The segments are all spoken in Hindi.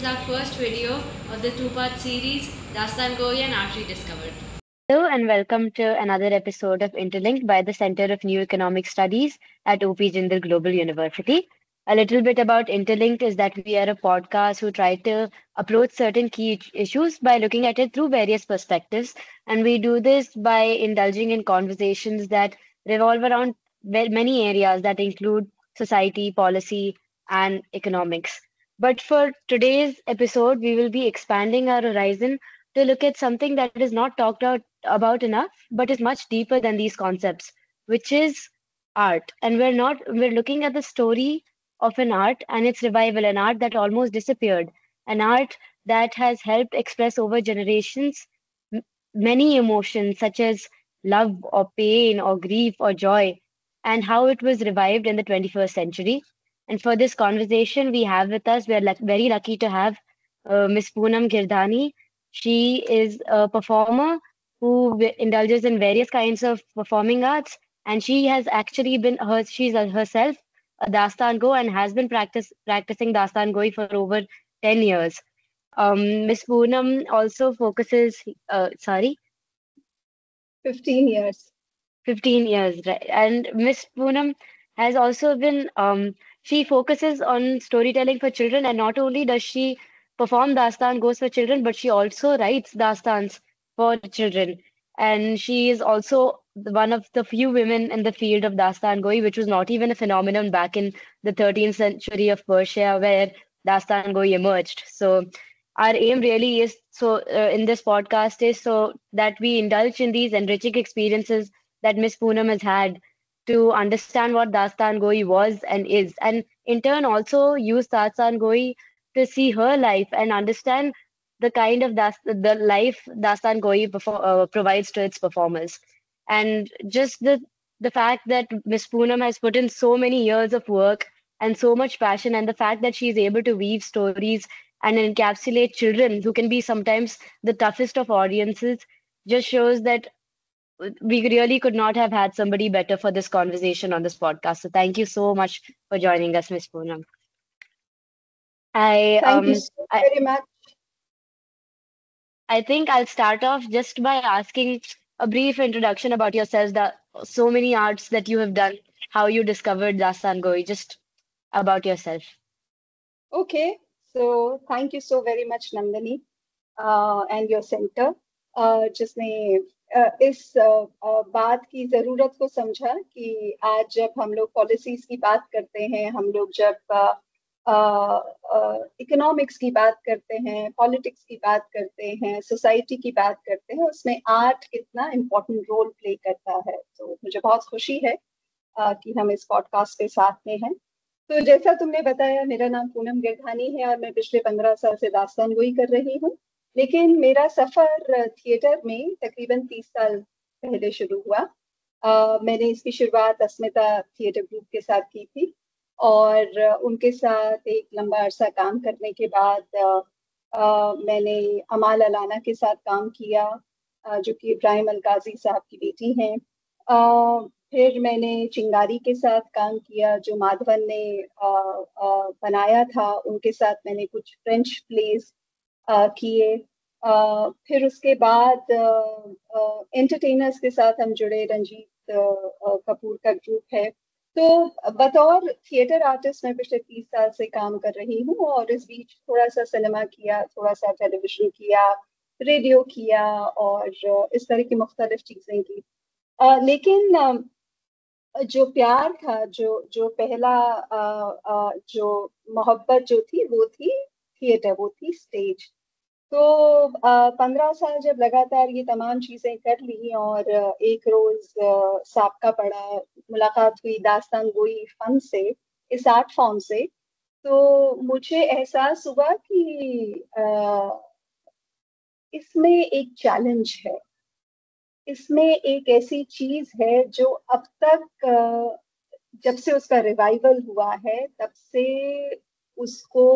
our first video of the two-part series, Dastan Goi and Art Rediscovered. Hello and welcome to another episode of Interlinked by the Center of New Economic Studies at OP Jindal Global University. A little bit about Interlinked is that we are a podcast who try to approach certain key issues by looking at it through various perspectives. And we do this by indulging in conversations that revolve around many areas that include society, policy, and economics. But for today's episode, we will be expanding our horizon to look at something that is not talked about enough, but is much deeper than these concepts, which is art. And we're looking at the story of an art and its revival, an art that almost disappeared, an art that has helped express over generations m- many emotions such as love or pain or grief or joy, and how it was revived in the 21st century. And for this conversation, we have with us, we're very lucky to have Miss Poonam Girdhani. She is a performer who indulges in various kinds of performing arts, and she has actually she's herself a Dastan Go and has been practicing Dastan Goi for over 10 years. Miss Poonam also focuses, sorry, 15 years. 15 years, right? And Miss Poonam has also been, she focuses on storytelling for children, and not only does she perform Dastan Goes for children, but she also writes Dastans for children. And she is also one of the few women in the field of Dastan Goi, which was not even a phenomenon back in the 13th century of Persia, where Dastan Goi emerged. So our aim really is in this podcast is so that we indulge in these enriching experiences that Miss Poonam has had to understand what Dastan Goi was and is, and in turn also use Dastan Goi to see her life and understand the kind of the life Dastan Goi provides to its performers. And just the fact that Miss Poonam has put in so many years of work and so much passion, and the fact that she is able to weave stories and encapsulate children who can be sometimes the toughest of audiences just shows that we really could not have had somebody better for this conversation on this podcast. So thank you so much for joining us, Miss Poonam. I Thank you so very much. I think I'll start off just by asking a brief introduction about yourselves. That so many arts that you have done, how you discovered Dastan Goi, just about yourself. Okay, so thank you so very much, Nandini, and your center, जिसने इस बात की ज़रूरत को समझा कि आज जब हम लोग पॉलिसीज की बात करते हैं, हम लोग जब इकोनॉमिक्स की बात करते हैं, पॉलिटिक्स की बात करते हैं, सोसाइटी की बात करते हैं, उसमें आर्ट कितना इम्पोर्टेंट रोल प्ले करता है. तो मुझे बहुत खुशी है कि हम इस पॉडकास्ट के साथ में हैं. तो जैसा तुमने बताया, मेरा नाम पूनम गिरधानी है और मैं पिछले 15 साल से दास्तान गोई कर रही हूँ. लेकिन मेरा सफर थिएटर में तकरीबन 30 साल पहले शुरू हुआ. मैंने इसकी शुरुआत अस्मिता थिएटर ग्रुप के साथ की थी और उनके साथ एक लंबा अरसा काम करने के बाद मैंने अमाल अलाना के साथ काम किया, जो कि इब्राहिम अलकाजी साहब की बेटी हैं. फिर मैंने चिंगारी के साथ काम किया, जो माधवन ने बनाया था. उनके साथ मैंने कुछ फ्रेंच प्लेज किए. फिर उसके बाद एंटरटेनर्स के साथ हम जुड़े. रंजीत कपूर का ग्रुप है. तो बतौर थिएटर आर्टिस्ट मैं पिछले 30 साल से काम कर रही हूँ और इस बीच थोड़ा सा सिनेमा किया, थोड़ा सा टेलीविजन किया, रेडियो किया और इस तरह की मुख्तलिफ चीज़ें की. लेकिन जो प्यार था, जो पहला जो मोहब्बत जो थी, वो थी थिएटर, वो थी स्टेज. तो 15 साल जब लगातार ये तमाम चीज़ें कर ली और एक रोज़ साबका पड़ा, मुलाकात हुई दास्तान गोई फन से, इस आर्ट फॉर्म से, तो मुझे एहसास हुआ कि इसमें एक चैलेंज है, इसमें एक ऐसी चीज है जो अब तक जब से उसका रिवाइवल हुआ है तब से उसको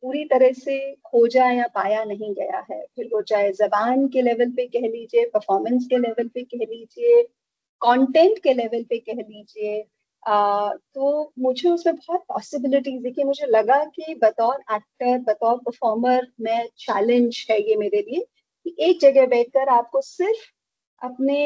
पूरी तरह से खोजा या पाया नहीं गया है. फिर वो चाहे जबान के लेवल पे कह लीजिए, परफॉर्मेंस के लेवल पे कह लीजिए, कंटेंट के लेवल पे कह लीजिए, तो मुझे उसमें बहुत पॉसिबिलिटीज दिखी। मुझे लगा कि बतौर एक्टर, बतौर परफॉर्मर, मैं चैलेंज है ये मेरे लिए कि एक जगह बैठकर आपको सिर्फ अपने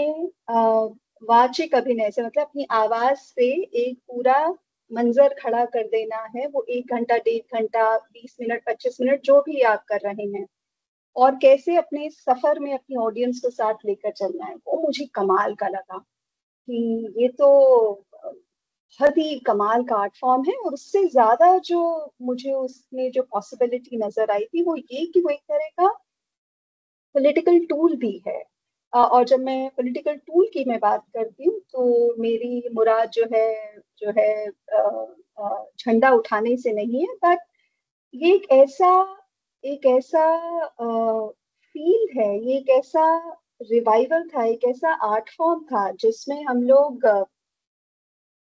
वाचिक अभिनय से, मतलब अपनी आवाज से एक पूरा मंजर खड़ा कर देना है। वो 1 घंटा, 1.5 घंटा, 20 मिनट, 25 मिनट, जो भी आप कर रहे हैं, और कैसे अपने सफर में अपनी ऑडियंस को साथ लेकर चलना है, वो मुझे कमाल का लगा कि ये तो बहुत ही कमाल का आर्ट फॉर्म है। और उससे ज्यादा जो मुझे उसमें जो पॉसिबिलिटी नजर आई थी वो ये कि वो एक तरह का पॉलिटिकल टूल भी है। और जब मैं पॉलिटिकल टूल की मैं बात करती हूँ तो मेरी मुराद जो है झंडा उठाने से नहीं है, बट ये एक ऐसा फील है, ये एक ऐसा रिवाइवल था, एक ऐसा आर्ट फॉर्म था जिसमें हम लोग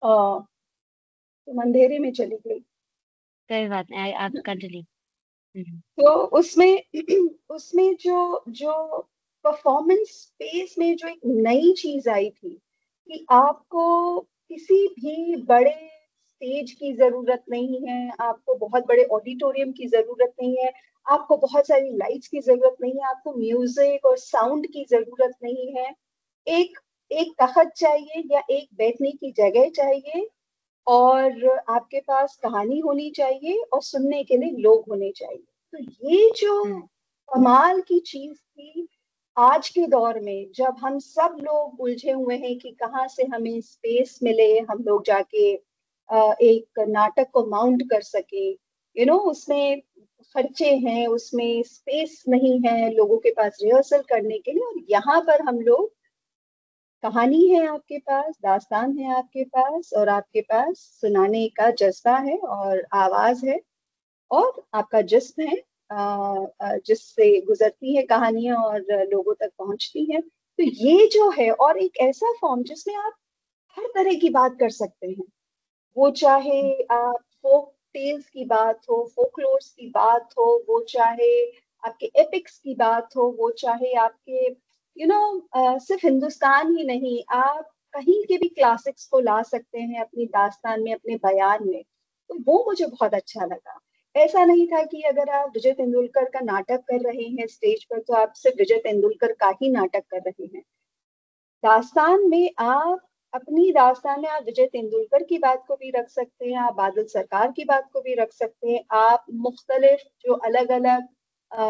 तुम अंधेरे में चली गई। कोई बात नहीं, आप कंटिन्यू। तो उसमें उसमें जो जो परफॉर्मेंस स्पेस में जो एक नई चीज आई थी कि आपको किसी भी बड़े स्टेज की जरूरत नहीं है, आपको बहुत बड़े ऑडिटोरियम की जरूरत नहीं है, आपको बहुत सारी लाइट्स की जरूरत नहीं है, आपको म्यूजिक और साउंड की जरूरत नहीं है। एक एक तखत चाहिए या एक बैठने की जगह चाहिए, और आपके पास कहानी होनी चाहिए, और सुनने के लिए लोग होने चाहिए। तो ये जो कमाल की चीज थी, आज के दौर में जब हम सब लोग उलझे हुए हैं कि कहाँ से हमें स्पेस मिले, हम लोग जाके एक नाटक को माउंट कर सके, उसमें खर्चे हैं, उसमें स्पेस नहीं है लोगों के पास रिहर्सल करने के लिए, और यहाँ पर हम लोग, कहानी है आपके पास, दास्तान है आपके पास, और आपके पास सुनाने का जज्बा है और आवाज है, और आपका जिस्म है, जिससे गुजरती है कहानियां और लोगों तक पहुंचती हैं। तो ये जो है, और एक ऐसा फॉर्म जिसमें आप हर तरह की बात कर सकते हैं, वो चाहे आप फोक टेल्स की बात हो, फोकलोर्स की बात हो, वो चाहे आपके एपिक्स की बात हो, वो चाहे आपके सिर्फ हिंदुस्तान ही नहीं, आप कहीं के भी क्लासिक्स को ला सकते हैं अपनी दास्तान में, अपने बयान में। तो वो मुझे बहुत अच्छा लगा। ऐसा नहीं था कि अगर आप विजय तेंदुलकर का नाटक कर रहे हैं स्टेज पर तो आप सिर्फ विजय तेंदुलकर का ही नाटक कर रहे हैं। दास्तान में आप अपनी दास्तान में आप विजय तेंदुलकर की बात को भी रख सकते हैं, आप बादल सरकार की बात को भी रख सकते हैं, आप मुख्तलिफ जो अलग अलग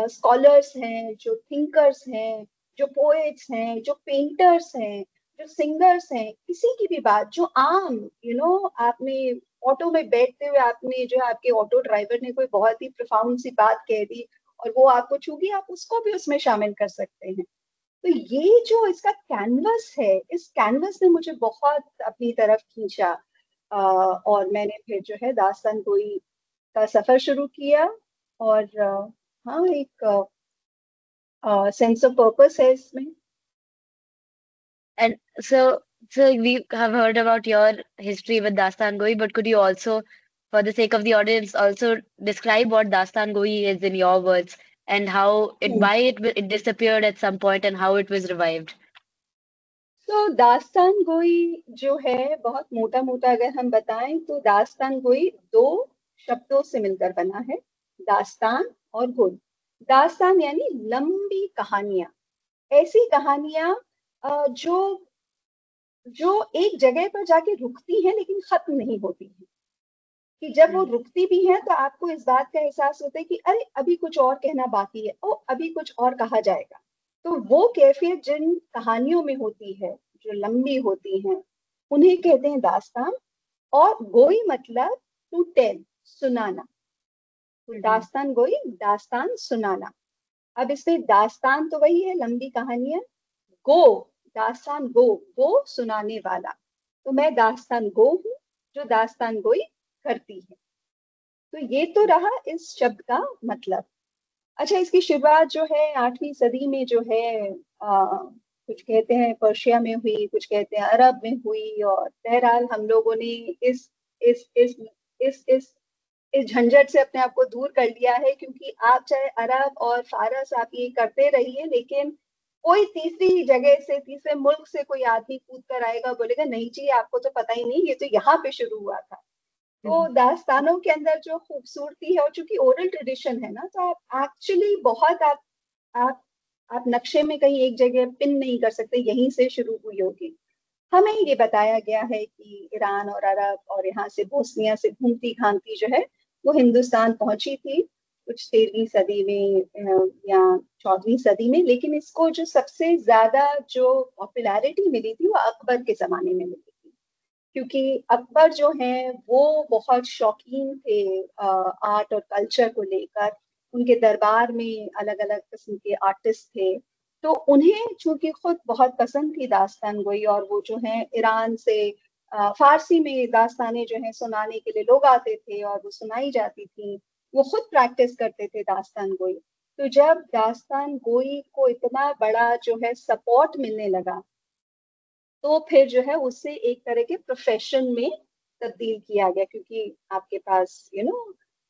स्कॉलर्स हैं, जो थिंकर्स हैं, जो पोएट्स हैं, जो पेंटर्स हैं, जो सिंगर्स हैं, किसी की भी बात जो आम आपने ऑटो में बैठते हुए आपने जो है, आपके ऑटो ड्राइवर ने कोई बहुत ही प्रोफाउंड सी बात कह दी और वो आपको छू गई, आप उसको भी उसमें शामिल कर सकते हैं। तो ये जो इसका कैनवस है, इस कैनवस ने मुझे बहुत अपनी तरफ खींचा। और मैंने फिर जो है दास्तान गोई का सफर शुरू किया। और हाँ, एक सेंस ऑफ पर्पस है इसमें। And so we have heard about your history with Dastan Goi, but could you also, for the sake of the audience, also describe what Dastan Goi is in your words and how it, why it disappeared at some point and how it was revived? तो दास्तान गोई जो है, बहुत मोटा मोटा अगर हम बताएं तो दास्तान गोई दो शब्दों से मिलकर बना है, दास्तान और गोई। दास्तान यानी लंबी कहानियां, ऐसी कहानियां जो जो एक जगह पर जाके रुकती हैं लेकिन खत्म नहीं होती हैं, कि जब वो रुकती भी हैं तो आपको इस बात का एहसास होता है कि अरे अभी कुछ और कहना बाकी है, ओ अभी कुछ और कहा जाएगा। तो वो कैफियत जिन कहानियों में होती है, जो लंबी होती हैं, उन्हें कहते हैं दास्तान। और गोई मतलब टू टेल, सुनाना। तो दास्तान गोई, दास्तान सुनाना। अब इसमें दास्तान तो वही है, लंबी कहानियां। गो, दास्तान गो, गो सुनाने वाला। तो मैं दास्तान गो हूँ जो दास्तान गोई करती है। तो ये तो रहा इस शब्द का मतलब। अच्छा, इसकी शुरुआत जो है 8वीं सदी में जो है, कुछ कहते हैं पर्शिया में हुई, कुछ कहते हैं अरब में हुई, और बहरहाल हम लोगों ने इस इस इस इस इस इस झंझट से अपने आप को दूर कर लिया है, क्योंकि आप चाहे अरब और फारस आप ये करते रहिए, लेकिन कोई तीसरी जगह से, तीसरे मुल्क से कोई आदमी कूद कर आएगा, बोलेगा नहीं जी आपको तो पता ही नहीं, ये तो यहाँ पे शुरू हुआ था। तो दास्तानों के अंदर जो खूबसूरती है, और चूंकि ओरल ट्रेडिशन है ना, तो आप एक्चुअली बहुत आप आप नक्शे में कहीं एक जगह पिन नहीं कर सकते यहीं से शुरू हुई होगी। हमें ये बताया गया है कि ईरान और अरब और यहाँ से बोस्निया से घूमती घामती जो है वो हिंदुस्तान पहुंची थी कुछ 13वीं सदी में या 14वीं सदी में। लेकिन इसको जो सबसे ज्यादा जो पॉपुलैरिटी मिली थी वो अकबर के जमाने में मिली थी, क्योंकि अकबर जो है वो बहुत शौकीन थे आर्ट और कल्चर को लेकर। उनके दरबार में अलग अलग किस्म के आर्टिस्ट थे, तो उन्हें चूंकि खुद बहुत पसंद थी दास्तान गोई, और वो जो है ईरान से फारसी में दास्तानें जो है सुनाने के लिए लोग आते थे और वो सुनाई जाती थी, वो खुद प्रैक्टिस करते थे दास्तान गोई। तो जब दास्तान गोई को इतना बड़ा जो है सपोर्ट मिलने लगा, तो फिर जो है उससे एक तरह के प्रोफेशन में तब्दील किया गया, क्योंकि आपके पास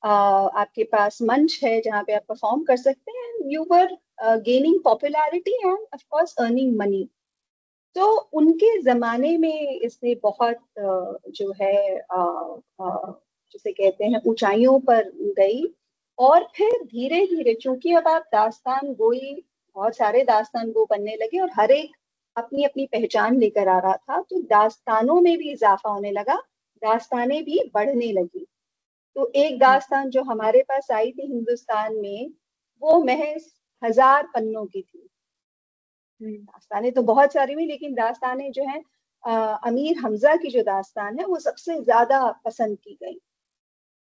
आपके पास मंच है जहाँ पे आप परफॉर्म कर सकते हैं, you were gaining popularity end of course earning money. तो उनके जमाने में इसने बहुत जो है जिसे कहते हैं ऊंचाइयों पर गई। और फिर धीरे धीरे, चूंकि अब आप दास्तान गोई, बहुत सारे दास्तान गो बनने लगे और हर एक अपनी अपनी पहचान लेकर आ रहा था, तो दास्तानों में भी इजाफा होने लगा, दास्तानें भी बढ़ने लगी। तो एक दास्तान जो हमारे पास आई थी हिंदुस्तान में, वो महज 1000 पन्नों की थी। दास्तानें तो बहुत सारी हुई, लेकिन दास्तानें जो है अमीर हमजा की जो दास्तान है वो सबसे ज्यादा पसंद की गई।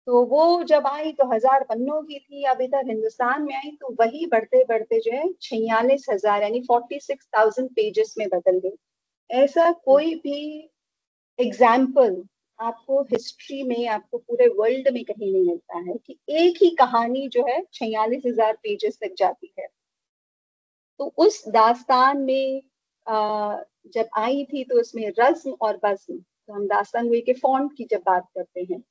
तो वो जब आई तो 1000 पन्नों की थी, अब इधर हिंदुस्तान में आई तो वही बढ़ते बढ़ते जो है 46,000 यानी 46,000 पेजेस में बदल गई। ऐसा कोई भी एग्जाम्पल आपको हिस्ट्री में, आपको पूरे वर्ल्ड में कहीं नहीं मिलता है कि एक ही कहानी जो है 46,000 पेजेस तक जाती है। तो उस दास्तान में जब आई थी तो उसमें रज्म और बज्म, तो हम दास्तान गोई के फॉन्ट की जब बात करते हैं,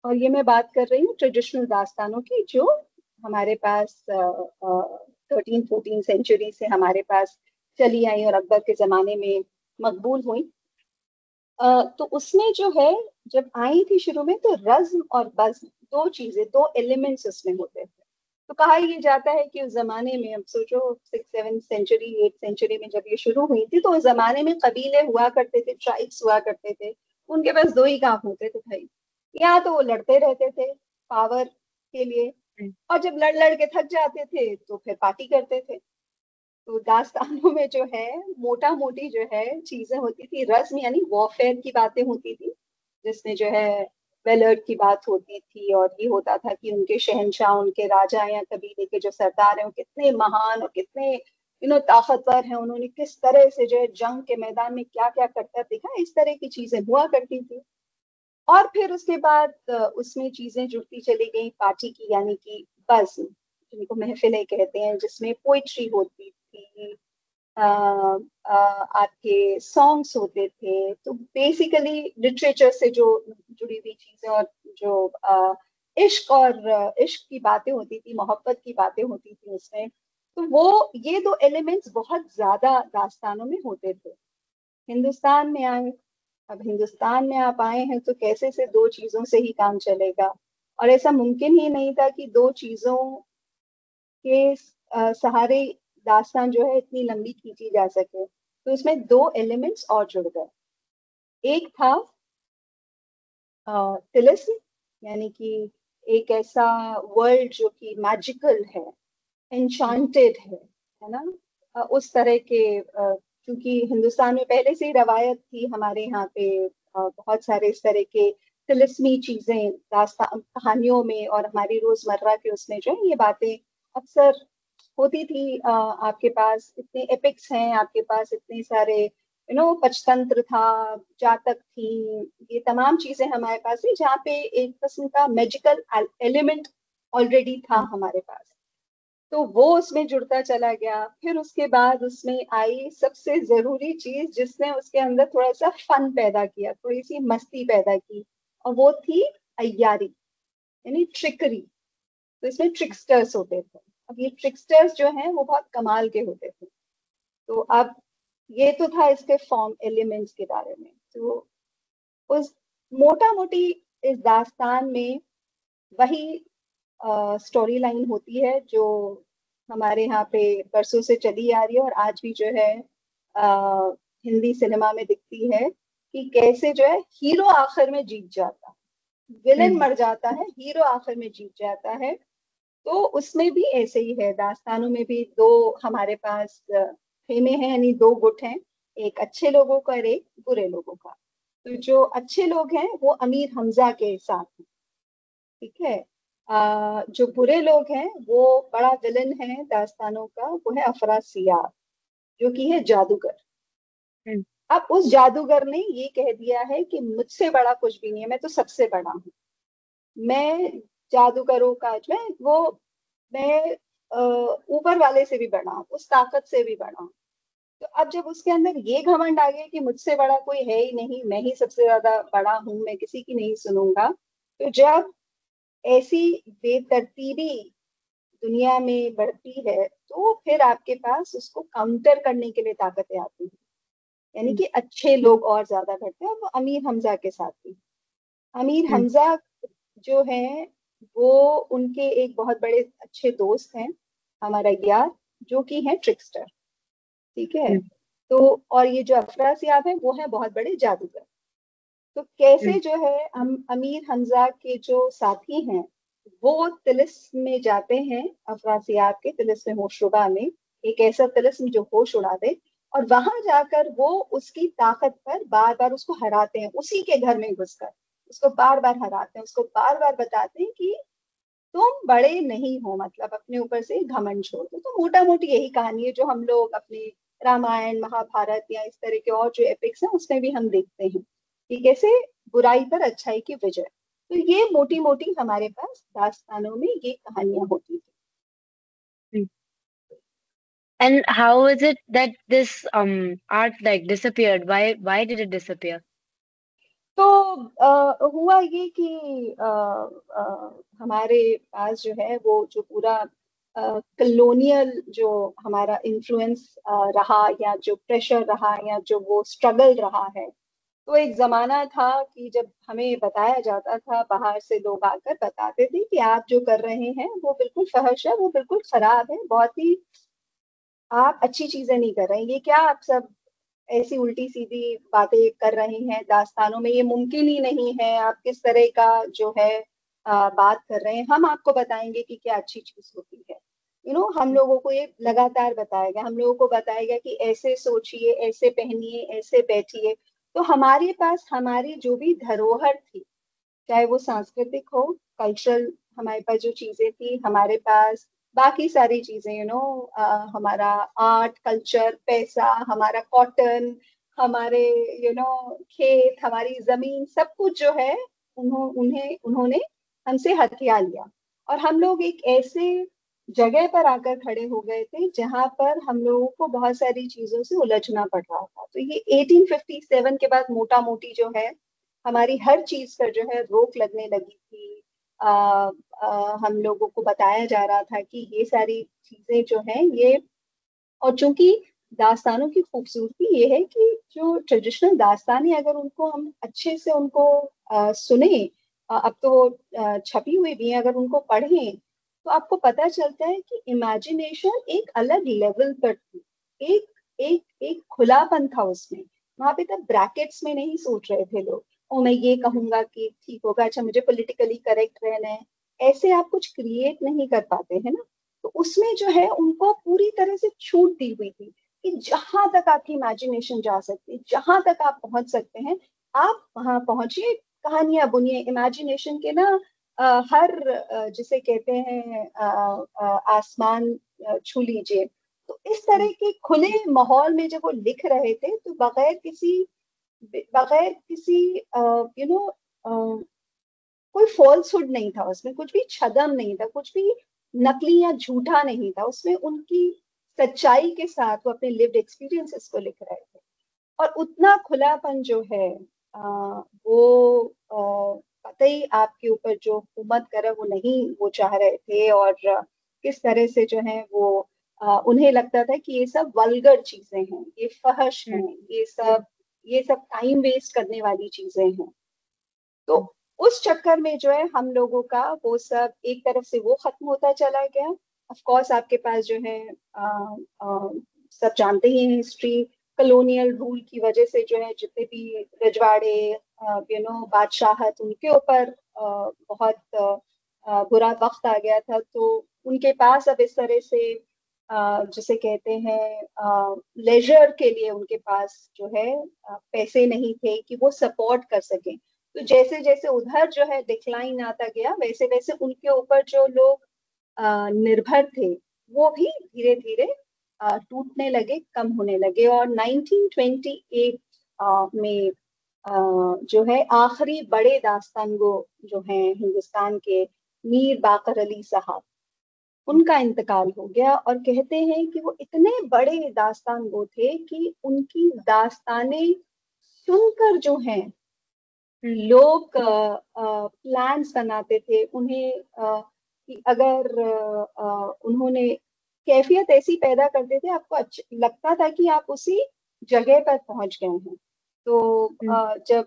और ये मैं बात कर रही हूँ ट्रेडिशनल दास्तानों की जो हमारे पास 13-14 सेंचुरी से हमारे पास चली आई और अकबर के जमाने में मकबूल हुई। तो उसमें जो है जब आई थी शुरू में, तो रज्म और बज्म दो चीजें, दो एलिमेंट्स उसमें होते थे। तो कहा ये जाता है कि उस जमाने में, अब सोचो 6-7 सेंचुरी 8 सेंचुरी में जब ये शुरू हुई थी, तो उस जमाने में कबीले हुआ करते थे, ट्राइब्स हुआ करते थे। उनके पास दो ही काम होते थे भाई, या तो वो लड़ते रहते थे पावर के लिए, और जब लड़ लड़ के थक जाते थे तो फिर पार्टी करते थे। तो दास्तानों में जो है मोटा मोटी जो है चीजें होती थी, रस्म यानी वॉरफेयर की बातें होती थी, जिसमें जो है वेलर्ड की बात होती थी, और ये होता था कि उनके शहंशाह, उनके राजा या कबीले के जो सरदार हैं वो कितने महान और कितने ताकतवर हैं, उन्होंने किस तरह से जो है जंग के मैदान में क्या क्या करता दिखा, इस तरह की चीजें हुआ करती थी। और फिर उसके बाद उसमें चीजें जुड़ती चली गई पार्टी की, यानी कि बज़्म, जिनको महफिलें कहते हैं, जिसमें पोइट्री होती थी, आपके सॉन्ग्स होते थे। तो बेसिकली लिटरेचर से जो जुड़ी हुई चीजें, और जो इश्क और इश्क की बातें होती थी, मोहब्बत की बातें होती थी उसमें। तो वो ये दो एलिमेंट्स बहुत ज्यादा दास्तानों में होते थे। हिंदुस्तान में आए, अब हिंदुस्तान में आप आए हैं तो कैसे से दो चीजों से ही काम चलेगा, और ऐसा मुमकिन ही नहीं था कि दो चीजों के सहारे दास्तान जो है इतनी लंबी खींची जा सके। तो इसमें दो एलिमेंट्स और जुड़ गए। एक था तिलिस्म, यानी कि एक ऐसा वर्ल्ड जो कि मैजिकल है, एन्चांटेड है ना। उस तरह के क्योंकि हिंदुस्तान में पहले से ही रवायत थी, हमारे यहाँ पे बहुत सारे इस तरह के तिलिस्मी चीजें दास्तान कहानियों में और हमारी रोजमर्रा के उसमें जो है ये बातें अक्सर होती थी। आपके पास इतने एपिक्स हैं, आपके पास इतने सारे पंचतंत्र था, जातक थी, ये तमाम चीजें हमारे पास थी, जहाँ पे एक किस्म का मैजिकल एलिमेंट ऑलरेडी था हमारे पास। तो वो उसमें जुड़ता चला गया। फिर उसके बाद उसमें आई सबसे जरूरी चीज, जिसने उसके अंदर थोड़ा सा फन पैदा किया, थोड़ी सी मस्ती पैदा की, और वो थी अय्यारी, यानी ट्रिकरी। तो इसमें ट्रिक्स्टर्स होते थे। अब ये ट्रिक्स्टर्स जो हैं वो बहुत कमाल के होते थे। तो अब ये तो था इसके फॉर्म एलिमेंट्स के बारे में। तो उस मोटा मोटी इस दास्तान में वही स्टोरी लाइन होती है जो हमारे यहाँ पे बरसों से चली आ रही है और आज भी जो है हिंदी सिनेमा में दिखती है कि कैसे जो है हीरो आखिर में जीत जाता है, विलेन मर जाता है, हीरो आखिर में जीत जाता है। तो उसमें भी ऐसे ही है, दास्तानों में भी दो हमारे पास खेमे हैं, यानी दो गुट हैं, एक अच्छे लोगों का और एक बुरे लोगों का। तो जो अच्छे लोग हैं वो अमीर हमजा के साथ हैं, ठीक है। जो बुरे लोग हैं वो बड़ा विलन है दास्तानों का, वो है अफरासियाब, जो कि है जादूगर। हम्म। अब उस जादूगर ने ये कह दिया है कि मुझसे बड़ा कुछ भी नहीं है, मैं तो सबसे बड़ा हूँ, मैं जादूगरों का जो है वो, मैं ऊपर वाले से भी बड़ा हूँ, उस ताकत से भी बड़ा हूँ। तो अब जब उसके अंदर ये घमंड आ गया कि मुझसे बड़ा कोई है ही नहीं, मैं ही सबसे ज्यादा बड़ा हूँ, मैं किसी की नहीं सुनूंगा, तो जब ऐसी बेतरतीबी दुनिया में बढ़ती है तो फिर आपके पास उसको काउंटर करने के लिए ताकतें आती हैं, यानी कि अच्छे लोग और ज्यादा बढ़ते हैं। और वो अमीर हमजा के साथ भी, अमीर हमजा जो है वो उनके एक बहुत बड़े अच्छे दोस्त हैं, हमारा यार, जो कि है ट्रिकस्टर, ठीक है। तो और ये जो अफरासियाब है वो है बहुत बड़े जादूगर। तो कैसे जो है अमीर हमजा के जो साथी हैं वो तिलिस्म में जाते हैं, अफरासियाब के तिलिस्म होशरुबा में, एक ऐसा तिलिस्म जो होश उड़ा दे, और वहां जाकर वो उसकी ताकत पर बार बार उसको हराते हैं, उसी के घर में घुसकर उसको बार बार हराते हैं, उसको बार बार बताते हैं कि तुम बड़े नहीं हो, मतलब अपने ऊपर से घमंड छोड़ दो। तो मोटा मोटी यही कहानी है जो हम लोग अपने रामायण महाभारत या इस तरह के और जो एपिक्स हैं उसमें भी हम देखते हैं कि कैसे बुराई पर अच्छाई की विजय। तो ये मोटी मोटी हमारे पास दास्तानों में ये कहानियां होती थी। And how is it that this art like disappeared? Why did it disappear? तो हुआ ये कि हमारे पास जो है वो जो पूरा कलोनियल जो हमारा इन्फ्लुएंस रहा, या जो प्रेशर रहा, या जो वो स्ट्रगल रहा है, तो एक जमाना था कि जब हमें बताया जाता था, बाहर से लोग आकर बताते थे कि आप जो कर रहे हैं वो बिल्कुल फहश है, वो बिल्कुल खराब है, बहुत ही आप अच्छी चीजें नहीं कर रहे हैं, ये क्या आप सब ऐसी उल्टी सीधी बातें कर रहे हैं दास्तानों में, ये मुमकिन ही नहीं है, आप किस तरह का जो है बात कर रहे हैं, हम आपको बताएंगे कि क्या अच्छी चीज होती है। हम लोगों को ये लगातार बताएगा, हम लोगों को बताएगा कि ऐसे सोचिए, ऐसे पहनिए, ऐसे बैठिए। तो हमारे पास हमारी जो भी धरोहर थी, चाहे वो सांस्कृतिक हो, कल्चरल, हमारे पास जो चीजें थी, हमारे पास बाकी सारी चीजें, हमारा आर्ट कल्चर, पैसा, हमारा कॉटन, हमारे खेत, हमारी जमीन, सब कुछ जो है उन्होंने हमसे हथिया लिया। और हम लोग एक ऐसे जगह पर आकर खड़े हो गए थे जहां पर हम लोगों को बहुत सारी चीजों से उलझना पड़ रहा था। तो ये 1857 के बाद मोटा मोटी जो है हमारी हर चीज पर जो है रोक लगने लगी थी। आ, हम लोगों को बताया जा रहा था कि ये सारी चीजें जो हैं ये, और चूंकि दास्तानों की खूबसूरती ये है कि जो ट्रेडिशनल दास्तान है, अगर उनको हम अच्छे से उनको सुने, अब तो वो छपी हुई भी है, अगर उनको पढ़ें तो आपको पता चलता है कि इमेजिनेशन एक अलग लेवल पर थी, एक एक एक खुलापन था उसमें। वहां पे तब ब्रैकेट्स में नहीं सोच रहे थे लोग, ओ मैं ये कहूंगा कि ठीक होगा, अच्छा मुझे पॉलिटिकली करेक्ट रहना है, ऐसे आप कुछ क्रिएट नहीं कर पाते हैं ना। तो उसमें जो है उनको पूरी तरह से छूट दी हुई थी कि जहां तक आपकी इमेजिनेशन जा सकती है, जहां तक आप पहुंच सकते हैं, आप वहां पहुंचिए, कहानियां बुनिए, इमेजिनेशन के ना हर जिसे कहते हैं आसमान छू लीजिए। तो इस तरह के खुले माहौल में जब वो लिख रहे थे तो बगैर किसी यू नो कोई फॉल्सहुड नहीं था उसमें, कुछ भी छदम नहीं था, कुछ भी नकली या झूठा नहीं था उसमें, उनकी सच्चाई के साथ वो अपने लिव्ड एक्सपीरियंसेस को लिख रहे थे। और उतना खुलापन जो है वो कतई आपके ऊपर जो हुकूमत करे वो नहीं वो चाह रहे थे, और किस तरह से जो है वो उन्हें लगता था कि ये सब वल्गर चीजें हैं, ये फहश हैं, ये सब टाइम वेस्ट करने वाली चीजें हैं। तो उस चक्कर में जो है हम लोगों का वो सब एक तरफ से वो खत्म होता चला गया। ऑफ कोर्स आपके पास जो है सब जानते ही हैं हिस्ट्री, कॉलोनियल रूल की वजह से जो है जितने भी रजवाड़े बादशाहत उनके ऊपर बहुत बुरा वक्त आ गया था। तो उनके पास अब इस तरह से जिसे कहते हैं लेजर के लिए उनके पास जो है पैसे नहीं थे कि वो सपोर्ट कर सकें। तो जैसे जैसे उधर जो है डिक्लाइन आता गया, वैसे वैसे उनके ऊपर जो लोग निर्भर थे वो भी धीरे धीरे टूटने लगे, कम होने लगे। और 1928 में जो है आखिरी बड़े दास्तान गो जो हैं हिंदुस्तान के, मीर बाकर अली साहब, उनका इंतकाल हो गया। और कहते हैं कि वो इतने बड़े दास्तान गो थे कि उनकी दास्तानें सुनकर जो हैं लोग प्लान्स बनाते थे उन्हें, कि अगर उन्होंने कैफियत ऐसी पैदा करते थे, आपको लगता था कि आप उसी जगह पर पहुंच गए हैं। तो जब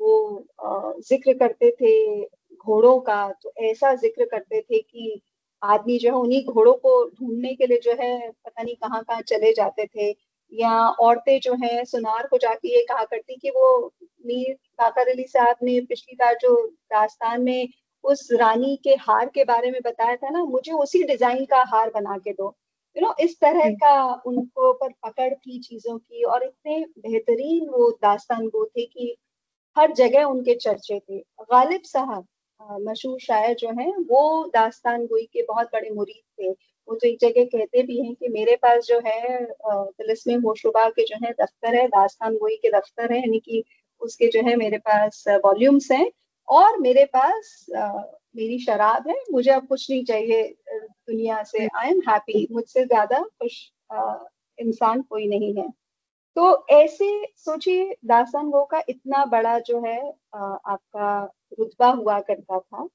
वो जिक्र करते थे घोड़ों का, तो ऐसा जिक्र करते थे कि आदमी जो है उन्हीं घोड़ों को ढूंढने के लिए जो है पता नहीं कहाँ कहाँ चले जाते थे। या औरतें जो है सुनार को जाके ये कहा करती कि वो मीर बाकर अली साहब ने पिछली बार जो दास्तान में उस रानी के हार के बारे में बताया था ना, मुझे उसी डिजाइन का हार बना के दो। इस तरह का उनको पर पकड़ थी चीजों की। और इतने बेहतरीन वो दास्तान गो थे कि हर जगह उनके चर्चे थे। गालिब साहब मशहूर शायर जो हैं, वो दास्तान गोई के बहुत बड़े मुरीद थे। वो तो एक जगह कहते भी हैं कि मेरे पास जो है तिलिस्मे होशरुबा के जो है दफ्तर है, दास्तान गोई के दफ्तर है, यानी कि उसके जो है मेरे पास वॉल्यूम्स हैं, और मेरे पास मेरी शराब है, मुझे अब कुछ नहीं चाहिए दुनिया से। आई एम हैप्पी, मुझसे ज्यादा खुश इंसान कोई नहीं है। तो ऐसे सोचिए दास्तान गो का इतना बड़ा जो है आपका रुतबा हुआ करता था,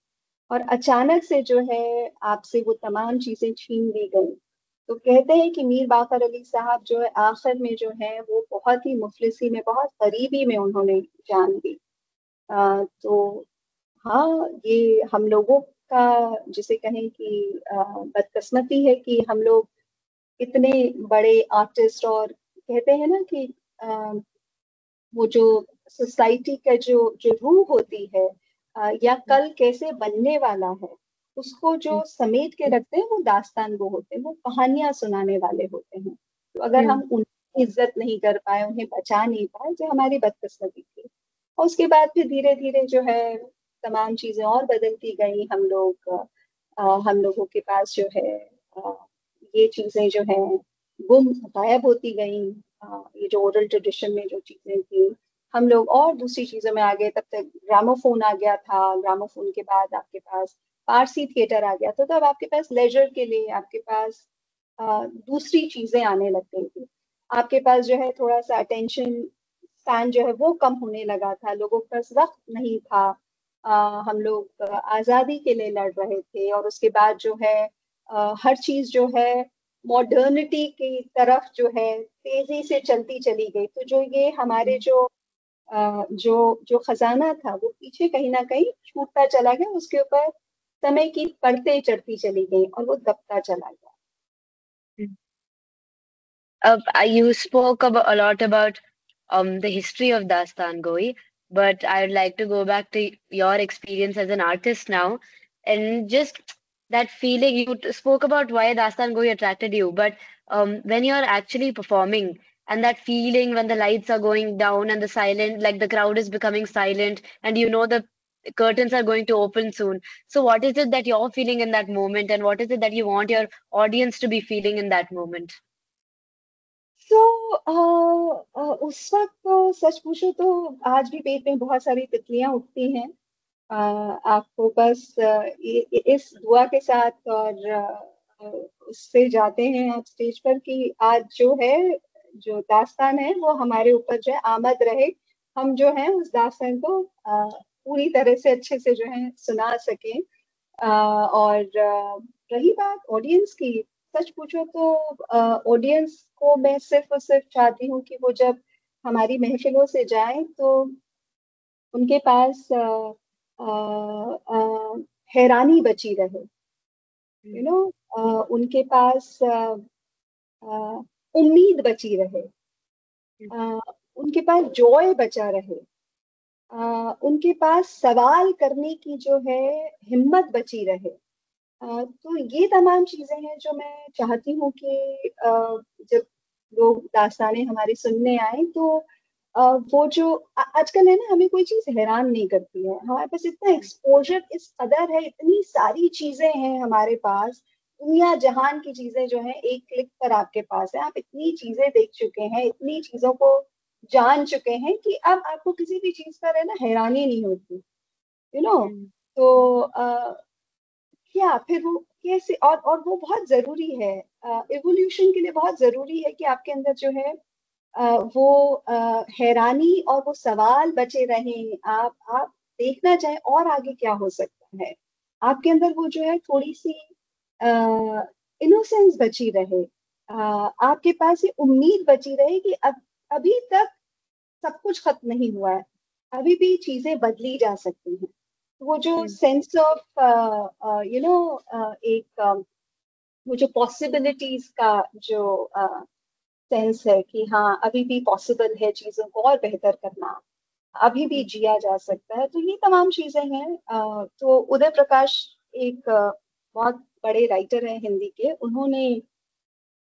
और अचानक से जो है आपसे वो तमाम चीजें छीन ली गई। तो कहते हैं कि मीर बाकर अली साहब जो है आखिर में जो है वो बहुत ही मुफलिसी में, बहुत गरीबी में उन्होंने जान दी। तो हाँ, ये हम लोगों का जिसे कहें कि बदकिस्मती है कि हम लोग इतने बड़े आर्टिस्ट, और कहते हैं ना कि वो जो सोसाइटी का जो जो रूह होती है, या कल कैसे बनने वाला है, उसको जो समेट के रखते हैं वो दास्तान वो होते हैं, वो कहानियां सुनाने वाले होते हैं। तो अगर हम उनकी इज्जत नहीं कर पाए, उन्हें बचा नहीं पाए, जो हमारी बदकिस्मती थी। और उसके बाद फिर धीरे धीरे जो है तमाम चीजें और बदलती गई। हम लोगों के पास जो है अ, ये चीजें जो है गुम गायब होती गई। ये जो ओरल ट्रेडिशन में जो चीजें थी, हम लोग और दूसरी चीजों में आ गए। तब तक ग्रामोफोन आ गया था, ग्रामोफोन के बाद आपके पास पारसी थिएटर आ गया था। तो अब आपके पास लेजर के लिए आपके पास दूसरी चीजें आने लग गई थी। आपके पास जो है थोड़ा सा अटेंशन स्पैन जो है वो कम होने लगा था, लोगों के पास वक्त नहीं था। हम लोग आजादी के लिए लड़ रहे थे, और उसके बाद जो है हर चीज जो है मॉडर्निटी की तरफ जो है तेजी से चलती चली गई। तो जो ये हमारे जो खजाना था वो पीछे कहीं ना कहीं छूटता चला गया, उसके ऊपर समय की परतें चढ़ती चली गई और वो दबता चला गया। You spoke a lot about the history of Dastan Goi, but I would like to go back to your experience as an artist now, and just that feeling you spoke about why Dastan Goi attracted you, but when you're actually performing and that feeling when the lights are going down and the silent, like the crowd is becoming silent, and you know the curtains are going to open soon. So, what is it that you're feeling in that moment, and what is it that you want your audience to be feeling in that moment? तो उस वक्त तो सच पूछो तो आज भी पेट में बहुत सारी तितलियां उठती हैं। आपको बस इस दुआ के साथ और उससे जाते हैं आप स्टेज पर कि आज जो है जो दास्तान है वो हमारे ऊपर जो है आमद रहे, हम जो है उस दास्तान को पूरी तरह से अच्छे से जो है सुना सकें। और रही बात ऑडियंस की, सच पूछो तो ऑडियंस को मैं सिर्फ और सिर्फ चाहती हूँ कि वो जब हमारी महफिलों से जाएं तो उनके पास हैरानी बची रहे, यू नो, उनके पास अ, उम्मीद बची रहे, अ, उनके पास जॉय बचा रहे, उनके पास सवाल करने की जो है हिम्मत बची रहे। तो ये तमाम चीजें हैं जो मैं चाहती हूँ कि जब लोग दास्तानें हमारी सुनने आए तो वो जो आजकल है ना, हमें कोई चीज हैरान नहीं करती है, हमारे पास इतना एक्सपोजर इस कदर है, इतनी सारी चीजें हैं हमारे पास, दुनिया जहान की चीजें जो है एक क्लिक पर आपके पास है, आप इतनी चीजें देख चुके हैं, इतनी चीजों को जान चुके हैं कि अब आपको किसी भी चीज पर है ना हैरानी नहीं होती, यू नो। तो क्या फिर वो कैसे, और वो बहुत जरूरी है, इवोल्यूशन के लिए बहुत जरूरी है कि आपके अंदर जो है वो हैरानी और वो सवाल बचे रहें, आप देखना चाहें और आगे क्या हो सकता है, आपके अंदर वो जो है थोड़ी सी इनोसेंस बची रहे, आपके पास ये उम्मीद बची रहे कि अब अभी तक सब कुछ खत्म नहीं हुआ है, अभी भी चीजें बदली जा सकती हैं। वो जो सेंस ऑफ यू नो एक वो जो पॉसिबिलिटीज का जो सेंस है कि हाँ अभी भी पॉसिबल है चीजों को और बेहतर करना, अभी भी जिया जा सकता है, तो ये तमाम चीजें हैं। तो उदय प्रकाश एक बहुत बड़े राइटर हैं हिंदी के, उन्होंने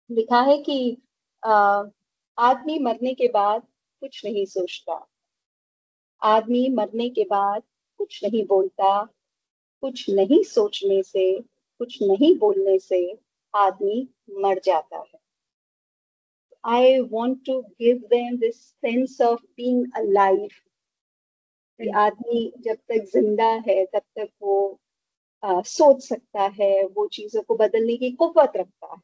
लिखा है कि अ, आदमी मरने के बाद कुछ नहीं सोचता, आदमी मरने के बाद कुछ नहीं बोलता, कुछ नहीं सोचने से, कुछ नहीं बोलने से आदमी मर जाता है। I want to give them this sense of being alive. कि आदमी जब तक जिंदा है तब तक वो सोच सकता है, वो चीजों को बदलने की कुव्वत रखता है।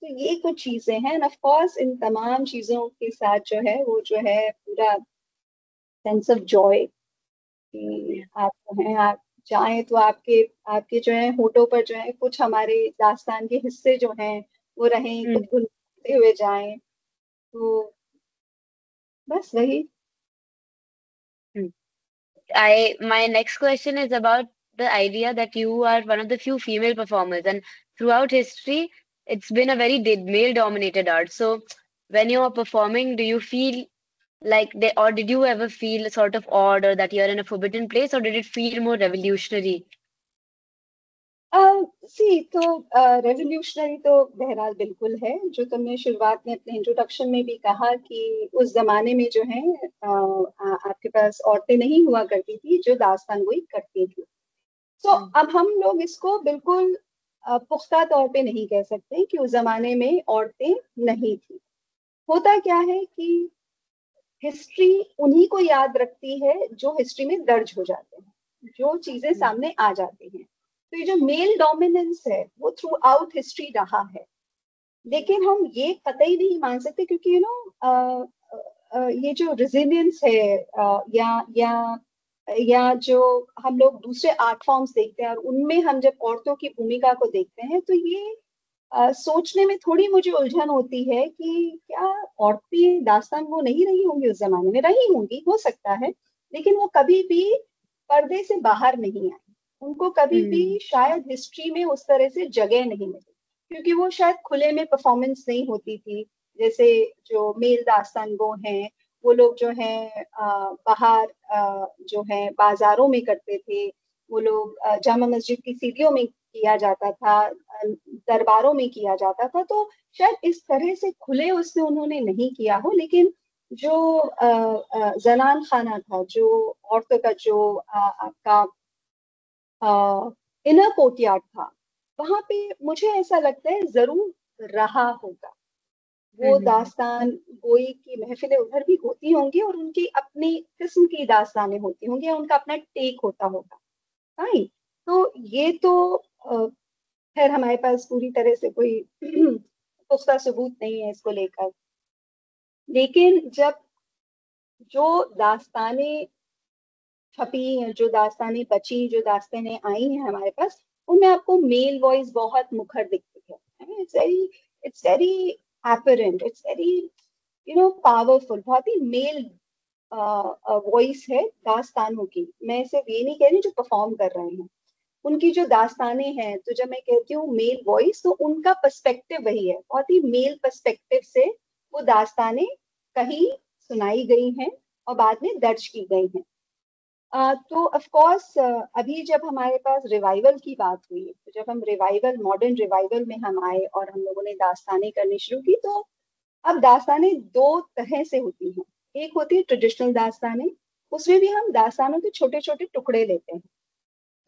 तो ये कुछ चीजें हैं, ऑफ कोर्स इन तमाम चीजों के साथ जो है वो जो है पूरा सेंस ऑफ जॉय, कि आप जो है आप चाहें तो आपके आपके जो है होठों पर जो है कुछ हमारे दास्तान के हिस्से जो हैं वो रहें, गुनगुनाते हुए जाएं, तो बस वही। I my next question is about the idea that you are one of the few female performers, and throughout history, it's been a very male-dominated art. So, when you are performing, do you feel like they, or did you ever feel sort of odd, or that you're in a forbidden place, or did it feel more revolutionary? सी तो रेवोल्यूशनरी तो बहरहाल बिल्कुल है, जो तुमने शुरुआत में अपने इंट्रोडक्शन में भी कहा कि उस जमाने में जो है आपके पास औरतें नहीं हुआ करती थी जो दास्तान गोई करती थी। तो अब हम लोग इसको बिल्कुल पुख्ता तौर पे नहीं कह सकते कि उस जमाने में औरतें नहीं थी। होता क्या है कि हिस्ट्री उन्हीं को याद रखती है जो हिस्ट्री में दर्ज हो जाते हैं, जो चीजें सामने आ जाती हैं। तो ये जो मेल डोमिनेंस है वो थ्रू आउट हिस्ट्री रहा है, लेकिन हम ये कतई नहीं मान सकते, क्योंकि यू नो ये जो रेजिलियंस है या जो हम लोग दूसरे आर्ट फॉर्म्स देखते हैं और उनमें हम जब औरतों की भूमिका को देखते हैं तो ये सोचने में थोड़ी मुझे उलझन होती है कि क्या औरतें दास्तान वो नहीं रही होंगी, उस जमाने में रही होंगी, हो सकता है, लेकिन वो कभी भी पर्दे से बाहर नहीं आई, उनको कभी भी शायद हिस्ट्री में उस तरह से जगह नहीं मिली, क्योंकि वो शायद खुले में परफॉर्मेंस नहीं होती थी। जैसे जो मेल दास्तान गो हैं वो लोग जो हैं बाहर जो है बाजारों में करते थे, वो लोग जामा मस्जिद की सीढ़ियों में किया जाता था, दरबारों में किया जाता था, तो शायद इस तरह से खुले उसमें उन्होंने नहीं किया हो, लेकिन जो जनान खाना था, जो औरतों का जो आपका इनर कोर्टयार्ड था, वहां पे मुझे ऐसा लगता है जरूर रहा होगा। वो दास्तान गोई की महफिलें उधर भी होती होंगी और उनकी अपनी किस्म की दास्तानें होती होंगी, उनका अपना टेक होता होगा। राइट। तो ये तो खैर हमारे पास पूरी तरह से कोई पुख्ता सबूत नहीं है इसको लेकर, लेकिन जब जो दास्तानें छपी, जो दास्तानें बची, जो दास्तानें आई हैं हमारे पास, उनमें आपको मेल वॉइस बहुत मुखर दिखती है, it's very apparent, it's very powerful, बहुत ही मेल वॉइस है दास्तानों की। मैं सिर्फ ये नहीं कह रही जो परफॉर्म कर रहे हैं, उनकी जो दास्तानें हैं, तो जब मैं कहती हूँ मेल वॉइस, तो उनका पर्सपेक्टिव वही है, बहुत ही मेल पर्सपेक्टिव से वो दास्तानें कहीं सुनाई गई हैं और बाद में दर्ज की गई हैं। तो ऑफ कोर्स अभी जब हमारे पास रिवाइवल की बात हुई, तो जब हम रिवाइवल, मॉडर्न रिवाइवल में हम आए और हम लोगों ने दास्तानें करनी शुरू की, तो अब दास्तानें दो तरह से होती हैं। एक होती है ट्रेडिशनल दास्तानें, उसमें भी हम दास्तानों के छोटे छोटे टुकड़े लेते हैं।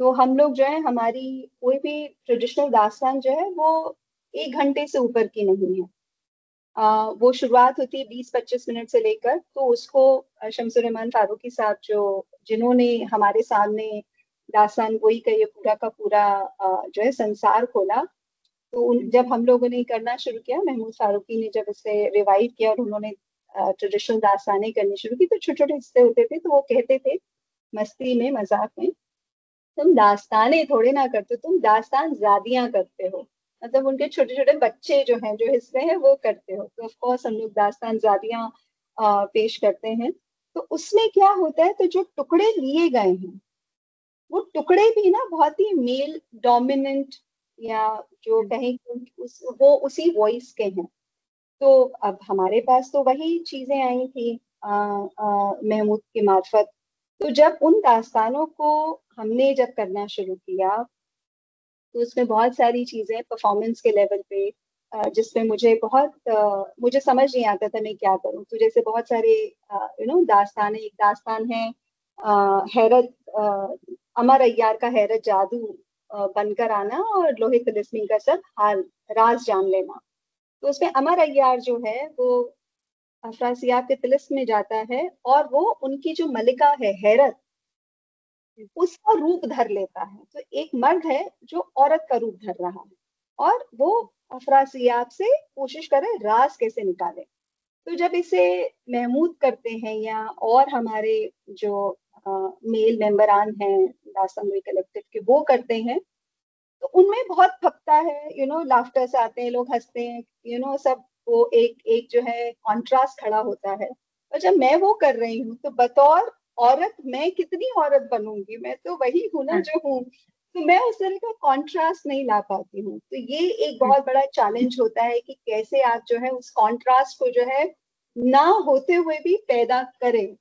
तो हम लोग जो है, हमारी कोई भी ट्रेडिशनल दास्तान जो है वो 1 घंटे से ऊपर की नहीं है। वो शुरुआत होती है 20-25 मिनट से लेकर, तो उसको शमसुर रहमान फारूकी साहब जिन्होंने हमारे सामने दास्तान गोई का ये पूरा का पूरा जो है संसार खोला, तो जब हम लोगों ने करना शुरू किया, महमूद फारूकी ने जब इसे रिवाइव किया और उन्होंने ट्रेडिशनल दास्तानें करनी शुरू की, तो छोटे छोटे हिस्से होते थे, तो वो कहते थे मस्ती में, मजाक में, तुम दास्तानें थोड़े ना करते, तुम दास्तान ज़ादियां करते हो। मतलब उनके छोटे छोटे बच्चे जो हैं, जो हिस्से हैं, वो करते हो। तो ऑफ कोर्स हम लोग दास्तान ज़ादियां पेश करते हैं। तो उसमें क्या होता है, तो जो टुकड़े लिए गए हैं, वो टुकड़े भी ना बहुत ही मेल डोमिनेंट, या जो कहें वो उसी वॉइस के हैं। तो अब हमारे पास तो वही चीजें आई थी महमूद के मार्फत। तो जब उन दास्तानों को हमने जब करना शुरू किया, तो उसमें बहुत सारी चीजें परफॉर्मेंस के लेवल पे, जिसमें मुझे समझ नहीं आता था मैं क्या करूं। तो जैसे बहुत सारे दास्तान है, एक दास्तान है हैरत, अमर अय्यार का हैरत जादू बनकर आना और लोहे तिलिस्मी का सब हाल राज जान लेना। तो उसमें अमर अय्यार जो है वो अफरासियाब के तिलिस्म में जाता है, और वो उनकी जो मलिका है हैरत, उसका रूप धर लेता है। तो एक मर्द है जो औरत का रूप धर रहा है, और वो अफरासियाब से कोशिश करे राज कैसे निकाले। तो जब इसे महमूद करते हैं, या और हमारे जो मेल मेंबरान हैं दास्तान गोई कलेक्टिव के, वो करते हैं, तो उनमें बहुत फपता है, लाफ्टर्स आते हैं, लोग हंसते हैं, सब वो एक एक जो है कॉन्ट्रास्ट खड़ा होता है। और जब मैं वो कर रही हूँ, तो बतौर औरत मैं कितनी औरत बनूंगी, मैं तो वही हूँ ना जो हूँ। तो मैं उस तरह का कॉन्ट्रास्ट नहीं ला पाती हूँ। तो ये एक बहुत बड़ा चैलेंज होता है कि कैसे आप जो है उस कॉन्ट्रास्ट को जो है ना होते हुए भी पैदा करें।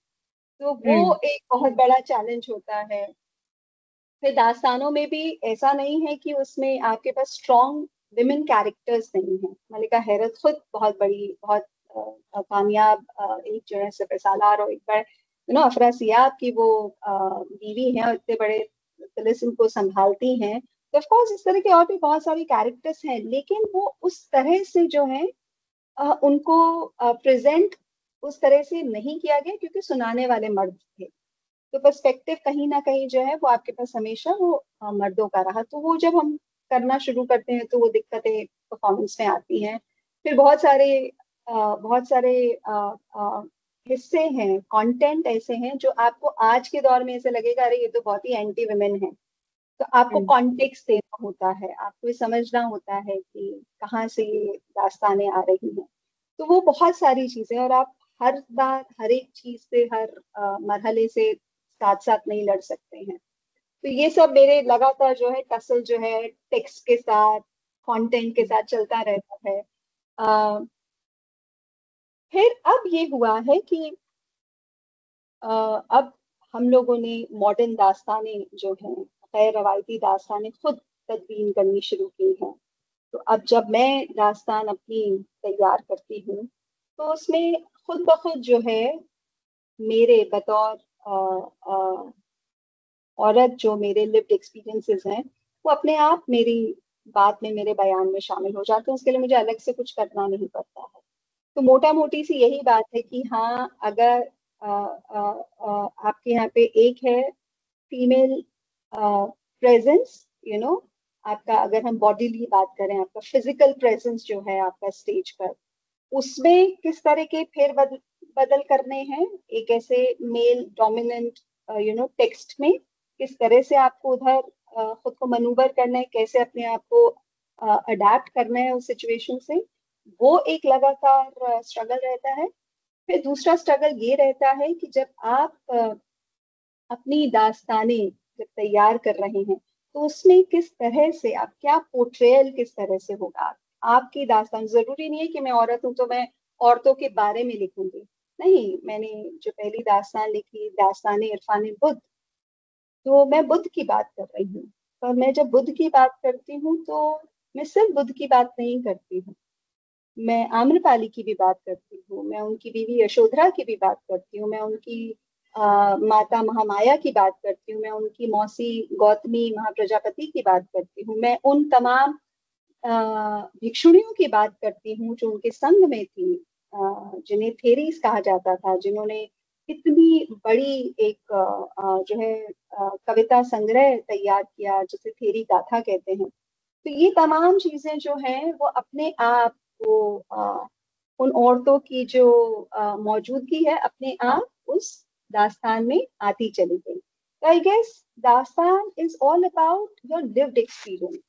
तो वो एक बहुत बड़ा चैलेंज होता है। फिर दास्तानों में भी ऐसा नहीं है कि उसमें आपके पास स्ट्रॉन्ग विमेन कैरेक्टर्स नहीं है। मलिका हैरत खुद बहुत बड़ी, बहुत कामयाब एक जो है सिपह सालार, और एक बार अफरासियाब की वो बीवी है, और इतने बड़े तिलिस्म को संभालती हैं। तो ऑफ कोर्स इस तरह के और भी बहुत सारे कैरेक्टर्स हैं, लेकिन वो उस तरह से जो है उनको प्रेजेंट उस तरह से नहीं किया गया, क्योंकि सुनाने वाले मर्द थे। तो पर्सपेक्टिव कहीं ना कहीं जो है वो आपके पास हमेशा वो मर्दों का रहा। तो वो जब हम करना शुरू करते हैं, तो वो दिक्कतें परफॉर्मेंस में आती हैं। फिर बहुत सारे हिस्से हैं, कंटेंट ऐसे हैं जो आपको आज के दौर में ऐसे लगेगा, अरे ये तो बहुत ही एंटी वुमेन है। तो आपको कॉन्टेक्स्ट देना होता है, आपको ये समझना होता है कि कहाँ से ये दास्तानें आ रही हैं। तो वो बहुत सारी चीजें, और आप हर बार हर एक चीज से, हर मरहले से साथ साथ नहीं लड़ सकते हैं। तो ये सब मेरे लगातार जो है टसल जो है टेक्स्ट के साथ, कंटेंट के साथ चलता रहता है। फिर अब ये हुआ है कि अब हम लोगों ने मॉडर्न दास्तानें जो हैं, गैर रवायती दास्तानें खुद तदवीन करनी शुरू की हैं। तो अब जब मैं दास्तान अपनी तैयार करती हूँ, तो उसमें खुद ब खुद जो है मेरे बतौर औरत, जो मेरे लिव्ड एक्सपीरियंसेस हैं, वो अपने आप मेरी बात में, मेरे बयान में शामिल हो जाते हैं। उसके लिए मुझे अलग से कुछ करना नहीं पड़ता है। तो मोटा मोटी सी यही बात है कि हाँ, अगर आपके यहाँ पे एक है फीमेल प्रेजेंस, आपका, अगर हम बॉडीली बात करें, आपका फिजिकल प्रेजेंस जो है आपका स्टेज पर, उसमें किस तरह के फेर बदल करने हैं, एक ऐसे मेल डोमिनेंट टेक्स्ट में किस तरह से आपको उधर खुद को मनूवर करना है, कैसे अपने आप को अडेप्ट करना है उस सिचुएशन से, वो एक लगातार स्ट्रगल रहता है। फिर दूसरा स्ट्रगल ये रहता है कि जब आप अपनी दास्तानें जब तैयार कर रहे हैं तो उसमें किस तरह से आप, क्या पोर्ट्रेयल किस तरह से होगा आपकी दास्तान। जरूरी नहीं है कि मैं औरत हूं तो मैं औरतों के बारे में लिखूंगी, नहीं, मैंने जो पहली दास्तान लिखी दास्तान इरफान बुद्ध, तो मैं बुद्ध की बात कर रही हूँ। पर मैं जब बुद्ध की बात करती हूँ तो मैं सिर्फ बुद्ध की बात नहीं करती हूँ, मैं आम्रपाली की भी बात करती हूँ, मैं उनकी बीवी यशोधरा की भी बात करती हूँ, मैं उनकी माता महामाया की बात करती हूँ, मैं उनकी मौसी गौतमी महाप्रजापति की बात करती हूँ, मैं उन तमाम भिक्षुणियों की बात करती हूँ जो उनके संग में थी, जिन्हें थेरीज कहा जाता था, जिन्होंने इतनी बड़ी एक जो है कविता संग्रह तैयार किया जिसे थेरी गाथा कहते हैं। तो ये तमाम चीजें जो हैं वो अपने आप वो उन औरतों की जो मौजूदगी है अपने आप उस दास्तान में आती चली गई। तो आई गेस दास्तान is all about your lived experience.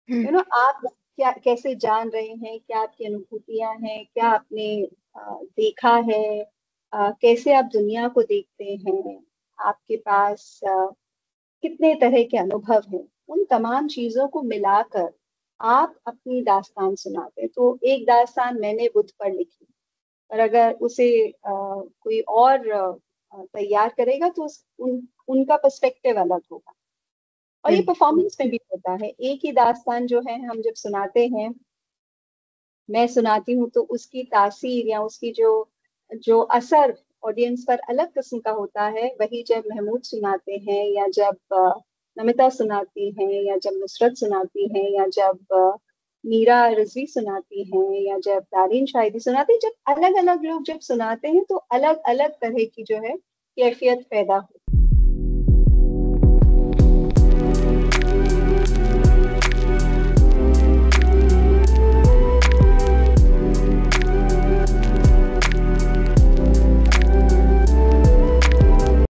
You know, आप क्या कैसे जान रहे हैं, क्या आपकी अनुभूतियां हैं, क्या आपने देखा है, कैसे आप दुनिया को देखते हैं, आपके पास कितने तरह के अनुभव हैं, उन तमाम चीजों को मिलाकर आप अपनी दास्तान सुनाते हैं। तो एक दास्तान मैंने बुद्ध पर लिखी, और अगर उसे कोई और तैयार करेगा तो उनका पर्सपेक्टिव अलग होगा। और ये परफॉर्मेंस में भी होता है। एक ही दास्तान जो है हम जब सुनाते हैं, मैं सुनाती हूँ, तो उसकी तासीर या उसकी जो जो असर ऑडियंस पर अलग किस्म का होता है। वही जब महमूद सुनाते हैं, या जब नमिता सुनाती हैं, या जब नुसरत सुनाती हैं, या जब मीरा रिजवी सुनाती हैं, या जब दारिन शाहिदी सुनाती हैं, जब अलग अलग लोग जब सुनाते हैं तो अलग अलग तरह की जो है कैफियत पैदा होती है।